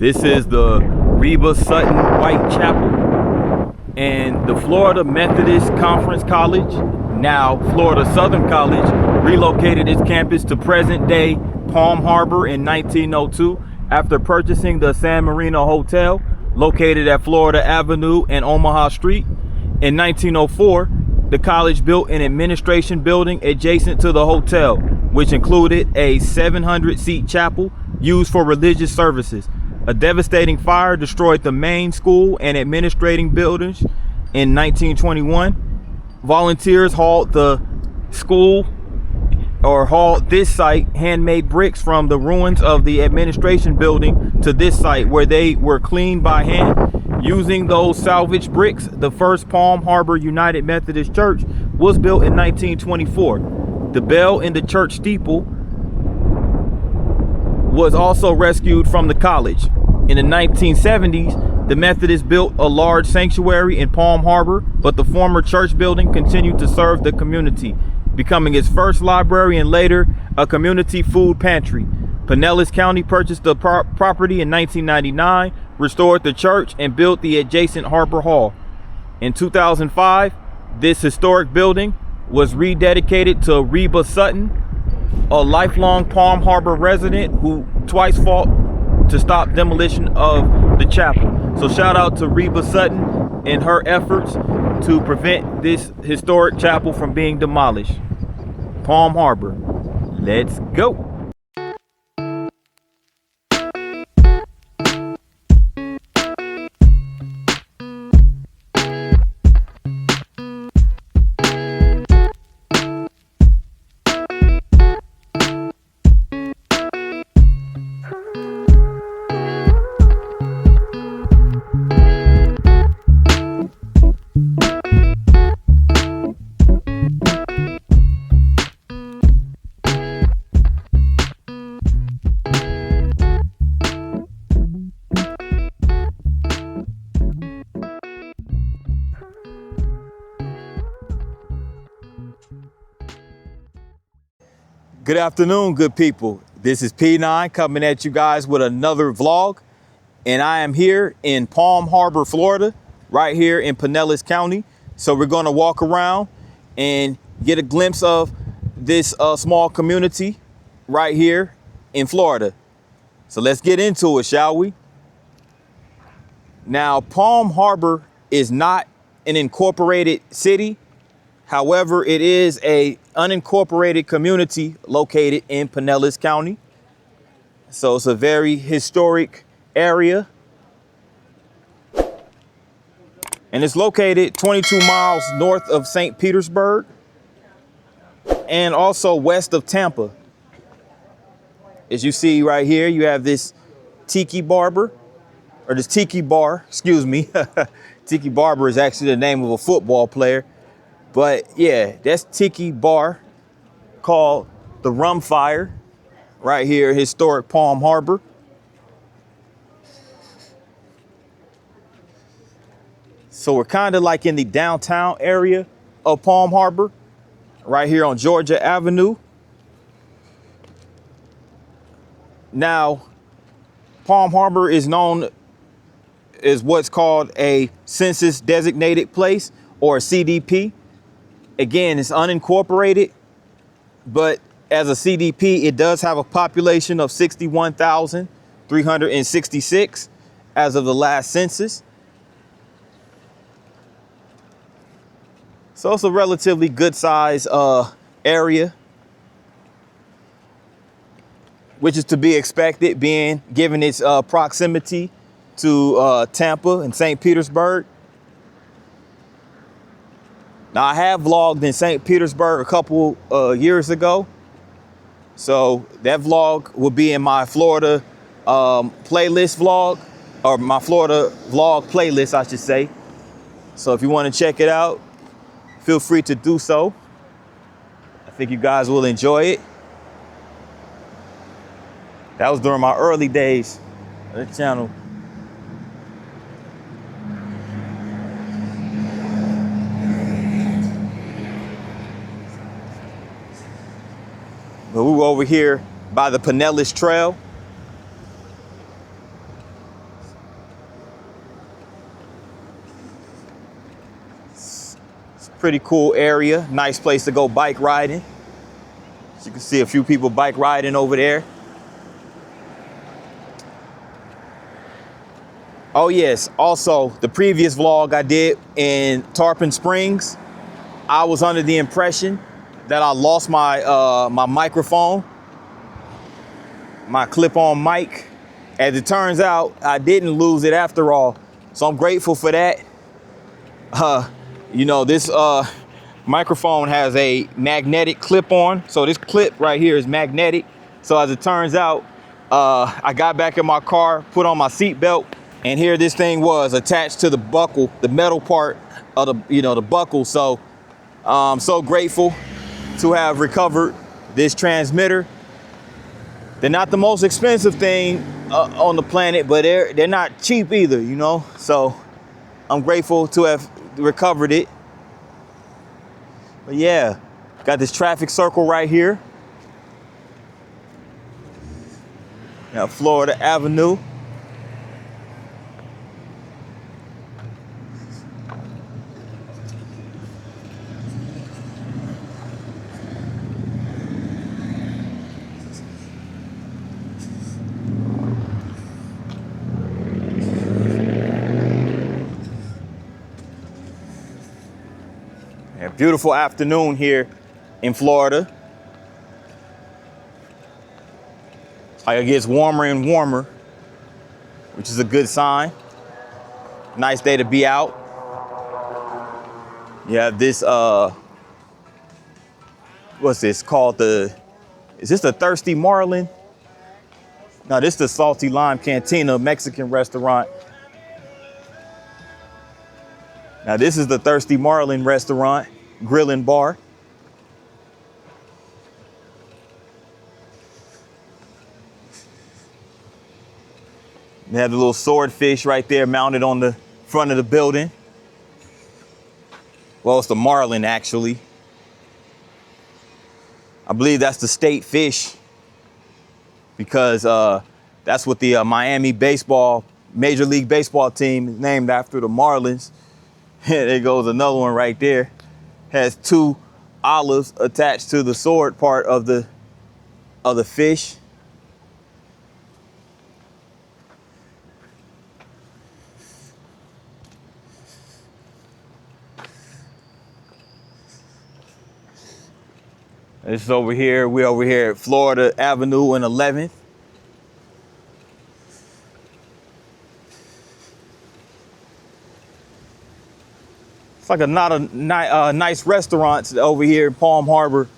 This is the Reba Sutton White Chapel and the Florida Methodist Conference College, now Florida Southern College, relocated its campus to present-day Palm Harbor in 1902 after purchasing the San Marino Hotel located at Florida Avenue and Omaha Street. In 1904, the college built an administration building adjacent to the hotel, which included a 700-seat chapel used for religious services. A devastating fire destroyed the main school and administrating buildings in 1921. Volunteers hauled this site handmade bricks from the ruins of the administration building to this site, where they were cleaned by hand. Using those salvaged bricks, the first Palm Harbor United Methodist Church was built in 1924. The bell in the church steeple was also rescued from the college. In the 1970s, the Methodists built a large sanctuary in Palm Harbor, but the former church building continued to serve the community, becoming its first library and later a community food pantry. Pinellas County purchased the property in 1999, restored the church, and built the adjacent Harbor Hall. In 2005, this historic building was rededicated to Reba Sutton, a lifelong Palm Harbor resident who twice fought to stop demolition of the chapel. So shout out to Reba Sutton and her efforts to prevent this historic chapel from being demolished. Palm Harbor, let's go. Good afternoon, good people. This is P9 coming at you guys with another vlog. And I am here in Palm Harbor, Florida, right here in Pinellas County. So we're going to walk around and get a glimpse of this small community right here in Florida. So let's get into it, shall we? Now, Palm Harbor is not an incorporated city. However, it is a unincorporated community located in Pinellas County. So it's a very historic area. And it's located 22 miles north of St. Petersburg and also west of Tampa. As you see right here, you have this tiki bar, excuse me. Tiki Barber is actually the name of a football player. But yeah, that's tiki bar called the Rum Fire right here, historic Palm Harbor. So we're kind of like in the downtown area of Palm Harbor, right here on Georgia Avenue. Now, Palm Harbor is known as what's called a census designated place, or a CDP. Again, it's unincorporated, but as a CDP, it does have a population of 61,366 as of the last census. So it's a relatively good size area, which is to be expected, given its proximity to Tampa and St. Petersburg. Now, I have vlogged in St. Petersburg a couple years ago. So that vlog will be in my Florida playlist vlog, or my Florida vlog playlist, I should say. So if you want to check it out, feel free to do so. I think you guys will enjoy it. That was during my early days of the channel. But we were over here by the Pinellas Trail. Pretty cool area. Nice place to go bike riding. As you can see a few people bike riding over there. Oh yes, also the previous vlog I did in Tarpon Springs, I was under the impression that I lost my my microphone, my clip-on mic. As it turns out, I didn't lose it after all. So I'm grateful for that. You know, this microphone has a magnetic clip-on. So this clip right here is magnetic. So as it turns out, I got back in my car, put on my seatbelt, and here this thing was attached to the buckle, the metal part of the, you know, the buckle. So I'm so grateful to have recovered this transmitter. They're not the most expensive thing on the planet, but they're not cheap either, you know? So I'm grateful to have recovered it. But yeah, got this traffic circle right here. Got Florida Avenue. Beautiful afternoon here in Florida. It gets warmer and warmer, which is a good sign. Nice day to be out. You have this, what's this called? Is this the Thirsty Marlin? No, this is the Salty Lime Cantina, Mexican restaurant. Now this is the Thirsty Marlin restaurant, grill and bar. They have the little swordfish right there mounted on the front of the building. Well, it's the marlin actually. I believe that's the state fish because that's what the Miami baseball, Major League Baseball team is named after, the Marlins. There goes another one right there. Has two olives attached to the sword part of the fish. This is over here. We're over here at Florida Avenue and 11th. It's like not a nice restaurants over here in Palm Harbor.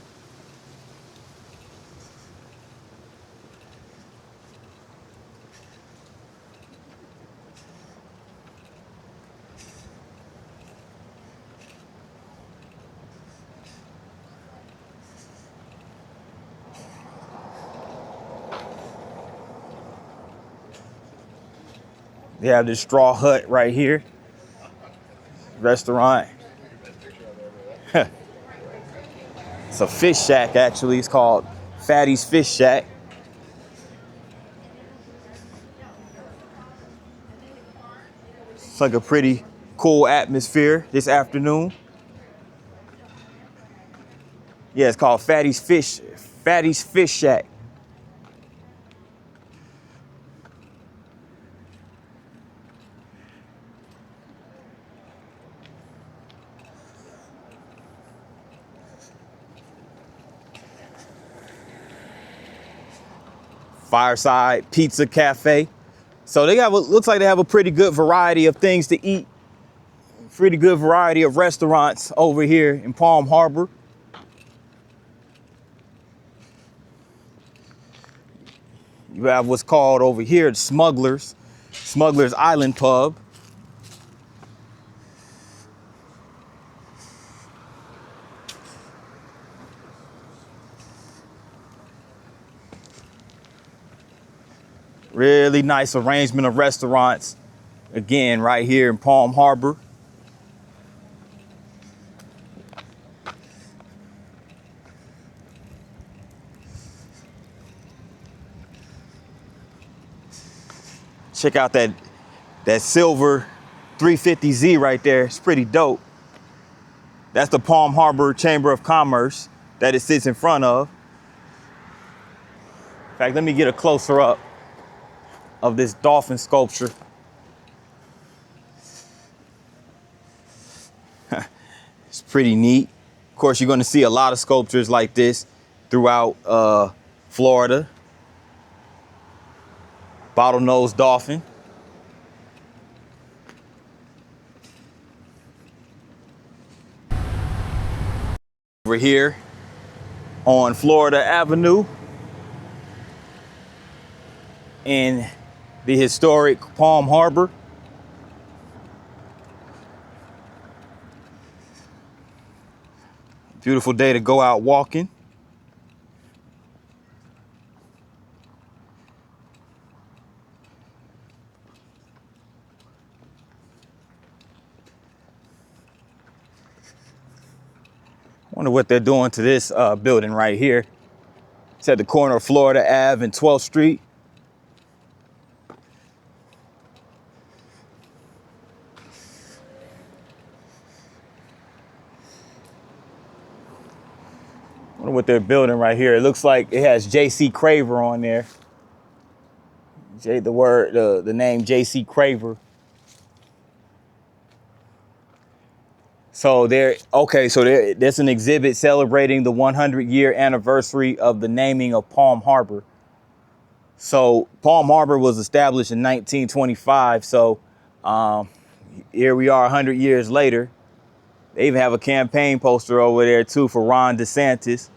They have this straw hut right here. Restaurant. It's a fish shack actually. It's called Fatty's Fish Shack. It's like a pretty cool atmosphere this afternoon. Yeah, it's called Fatty's Fish Shack. Fireside Pizza Cafe. So they got what looks like they have a pretty good variety of things to eat. Pretty good variety of restaurants over here in Palm Harbor. You have what's called over here Smuggler's Island Pub. Really nice arrangement of restaurants. Again, right here in Palm Harbor. Check out that silver 350Z right there. It's pretty dope. That's the Palm Harbor Chamber of Commerce that it sits in front of. In fact, let me get a closer up of this dolphin sculpture. It's pretty neat. Of course, you're going to see a lot of sculptures like this throughout Florida. Bottlenose dolphin. Over here on Florida Avenue in the historic Palm Harbor. Beautiful day to go out walking. Wonder what they're doing to this building right here. It's at the corner of Florida Ave and 12th Street. Wonder what they're building right here. It looks like it has J.C. Craver on there. The name J.C. Craver. So there's an exhibit celebrating the 100-year anniversary of the naming of Palm Harbor. So Palm Harbor was established in 1925. So here we are 100 years later. They even have a campaign poster over there too for Ron DeSantis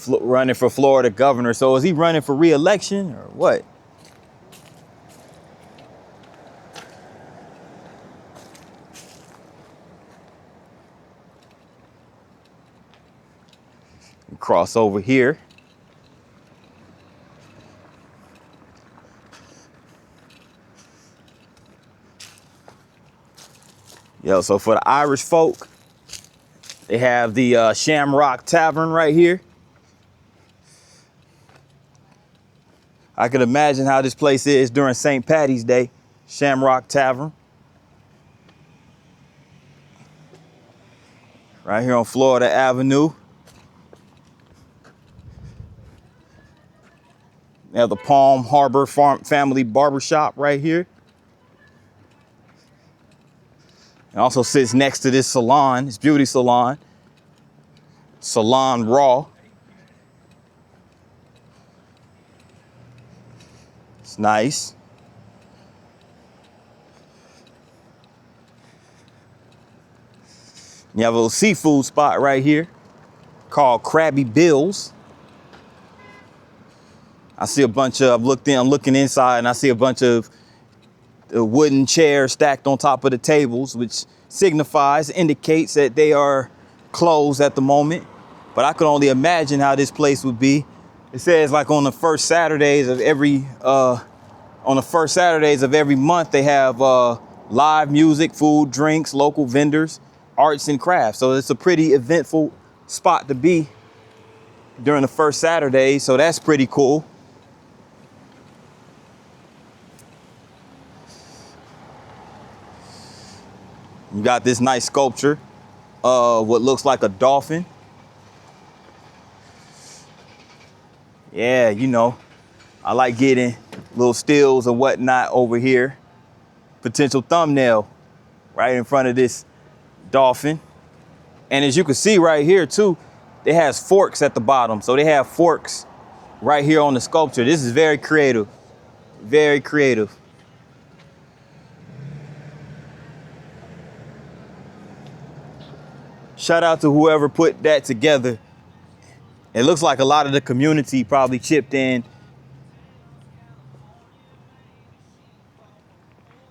running for Florida governor. So is he running for re-election or what? Cross over here. So for the Irish folk, they have the Shamrock Tavern right here. I could imagine how this place is during St. Patty's Day. Shamrock Tavern. Right here on Florida Avenue. They have the Palm Harbor Family Barbershop right here. It also sits next to this salon, this beauty salon, Salon Raw. It's nice. You have a little seafood spot right here called Krabby Bill's. I see a bunch of, I'm looking inside and I see a bunch of wooden chairs stacked on top of the tables, which indicates that they are closed at the moment. But I could only imagine how this place would be. It says like on the first Saturdays of every month, they have live music, food, drinks, local vendors, arts and crafts. So it's a pretty eventful spot to be during the first Saturday. So that's pretty cool. You got this nice sculpture of what looks like a dolphin. Yeah, I like getting little stills and whatnot over here. Potential thumbnail right in front of this dolphin. And as you can see right here too, it has forks at the bottom. So they have forks right here on the sculpture. This is very creative, very creative. Shout out to whoever put that together. It looks like a lot of the community probably chipped in.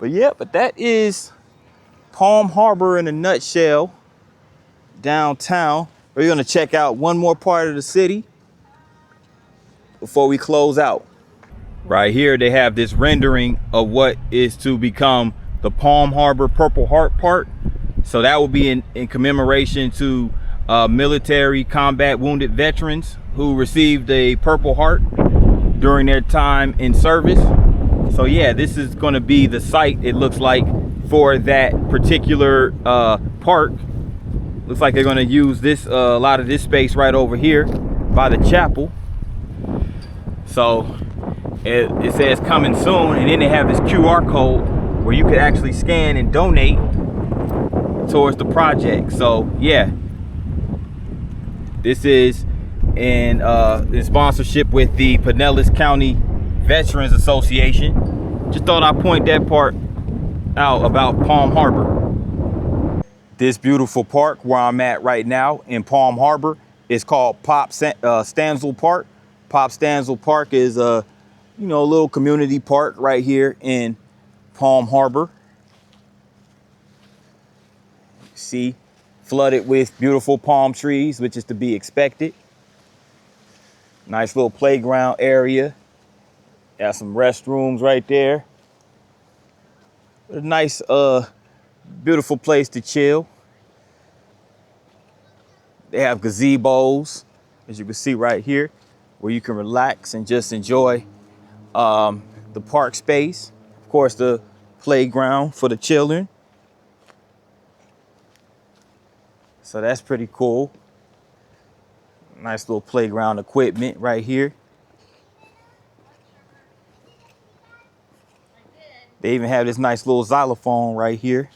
But that is Palm Harbor in a nutshell, downtown. We're gonna check out one more part of the city before we close out. Right here, they have this rendering of what is to become the Palm Harbor Purple Heart Park. So that will be in commemoration to military combat wounded veterans who received a Purple Heart during their time in service. So yeah, this is going to be the site, it looks like, for that particular park. Looks like they're going to use this a lot of this space right over here by the chapel. So it says coming soon, and then they have this QR code where you could actually scan and donate towards the project. So yeah, this is in sponsorship with the Pinellas County Veterans Association. Just thought I'd point that part out about Palm Harbor. This beautiful park where I'm at right now in Palm Harbor is called Pop Stanzel Park. Pop Stanzel Park is a little community park right here in Palm Harbor. See, flooded with beautiful palm trees, which is to be expected. Nice little playground area. Got some restrooms right there. A nice, beautiful place to chill. They have gazebos, as you can see right here, where you can relax and just enjoy the park space. Of course, the playground for the children. So that's pretty cool. Nice little playground equipment right here. They even have this nice little xylophone right here.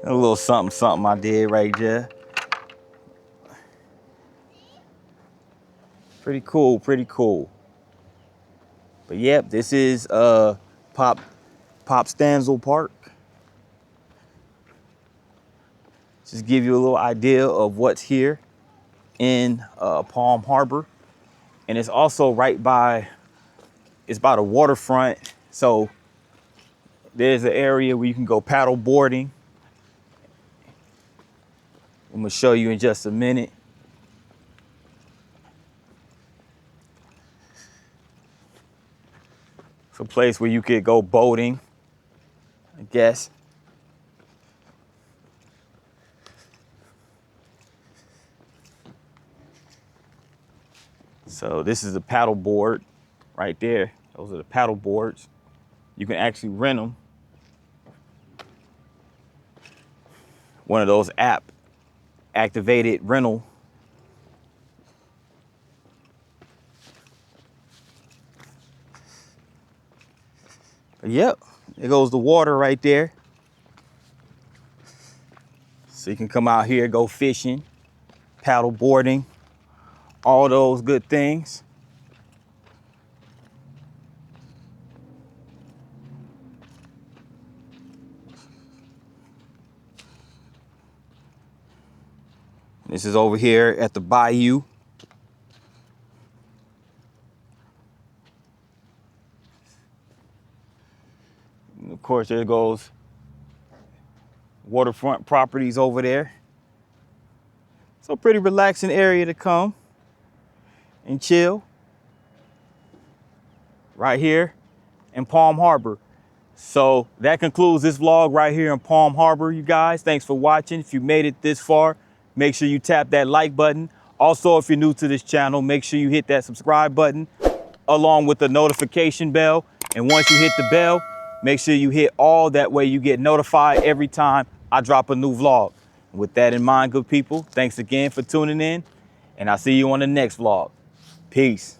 A little something I did right there. Pretty cool. But yep, this is Pop Stanzel Park. Just give you a little idea of what's here in Palm Harbor. And it's also it's by the waterfront. So there's an area where you can go paddle boarding. I'm gonna show you in just a minute. It's a place where you could go boating, I guess. So this is a paddle board right there. Those are the paddle boards. You can actually rent them. One of those activated rental. Yep, there goes the water right there. So you can come out here, go fishing, paddle boarding, all those good things. This is over here at the bayou. And of course, there goes waterfront properties over there. So pretty relaxing area to come and chill right here in Palm Harbor. So that concludes this vlog right here in Palm Harbor, you guys. Thanks for watching. If you made it this far, make sure you tap that like button. Also, if you're new to this channel, make sure you hit that subscribe button along with the notification bell. And once you hit the bell, make sure you hit all. That way you get notified every time I drop a new vlog. With that in mind, good people, thanks again for tuning in, and I'll see you on the next vlog. Peace.